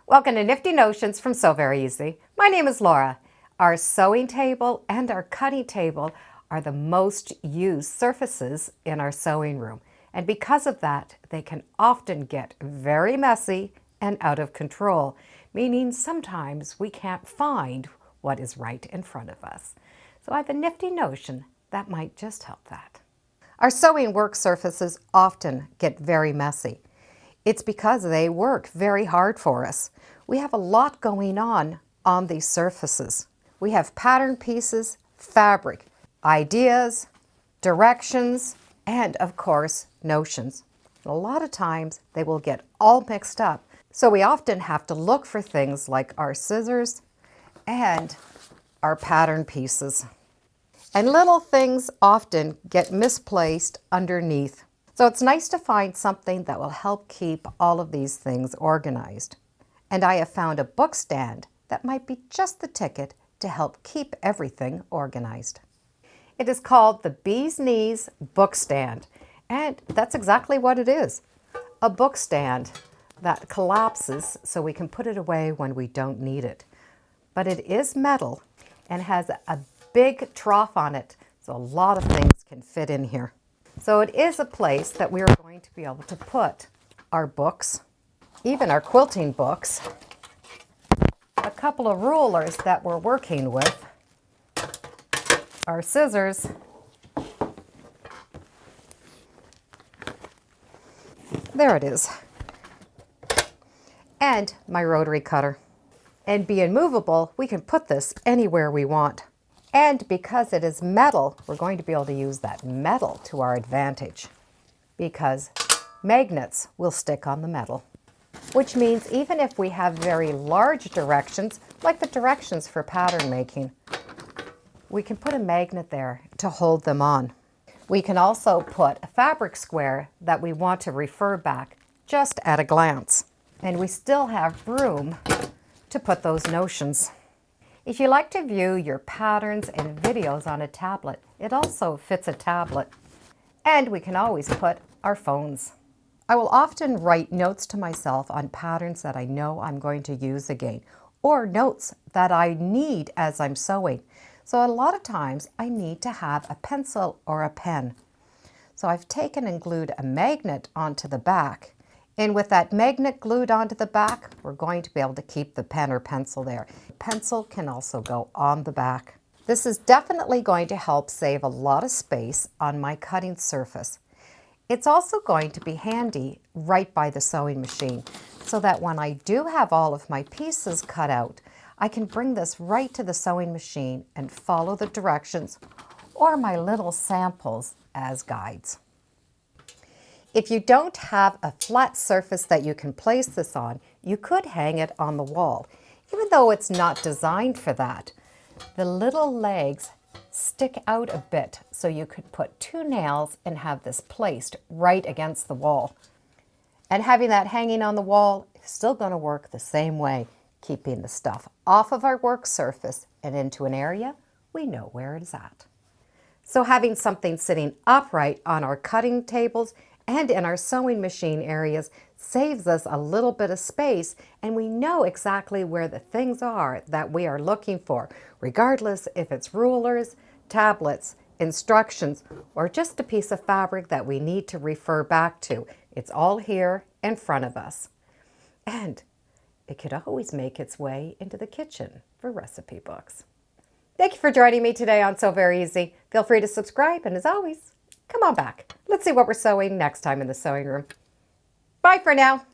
Welcome to Nifty Notions from Sew Very Easy. My name is Laura. Our sewing table and our cutting table are the most used surfaces in our sewing room. And because of that, they can often get very messy and out of control, meaning sometimes we can't find what is right in front of us. So I have a nifty notion that might just help that. Our sewing work surfaces often get very messy. It's because they work very hard for us. We have a lot going on these surfaces. We have pattern pieces, fabric, ideas, directions, and of course, notions. A lot of times they will get all mixed up. So we often have to look for things like our scissors and our pattern pieces. And little things often get misplaced underneath. So it's nice to find something that will help keep all of these things organized. And I have found a book stand that might be just the ticket to help keep everything organized. It is called the Bee's Knees book stand, and that's exactly what it is. A book stand that collapses so we can put it away when we don't need it. But it is metal and has a big trough on it, so a lot of things can fit in here. So it is a place that we are going to be able to put our books, even our quilting books, a couple of rulers that we're working with, our scissors, there it is, and my rotary cutter. And being movable, we can put this anywhere we want. And because it is metal, we're going to be able to use that metal to our advantage because magnets will stick on the metal, which means even if we have very large directions, like the directions for pattern making, we can put a magnet there to hold them on. We can also put a fabric square that we want to refer back just at a glance. And we still have room to put those notions. If you like to view your patterns and videos on a tablet, it also fits a tablet. And we can always put our phones. I will often write notes to myself on patterns that I know I'm going to use again, or notes that I need as I'm sewing. So a lot of times I need to have a pencil or a pen. So I've taken and glued a magnet onto the back. And with that magnet glued onto the back, we're going to be able to keep the pen or pencil there. The pencil can also go on the back. This is definitely going to help save a lot of space on my cutting surface. It's also going to be handy right by the sewing machine so that when I do have all of my pieces cut out, I can bring this right to the sewing machine and follow the directions or my little samples as guides. If you don't have a flat surface that you can place this on, you could hang it on the wall. Even though it's not designed for that, the little legs stick out a bit, so you could put two nails and have this placed right against the wall. And having that hanging on the wall is still going to work the same way, keeping the stuff off of our work surface and into an area we know where it is at. So having something sitting upright on our cutting tables and in our sewing machine areas saves us a little bit of space, and we know exactly where the things are that we are looking for, regardless if it's rulers, tablets, instructions, or just a piece of fabric that we need to refer back to. It's all here in front of us. And it could always make its way into the kitchen for recipe books. Thank you for joining me today on Sew Very Easy. Feel free to subscribe, and as always, come on back. Let's see what we're sewing next time in the sewing room. Bye for now.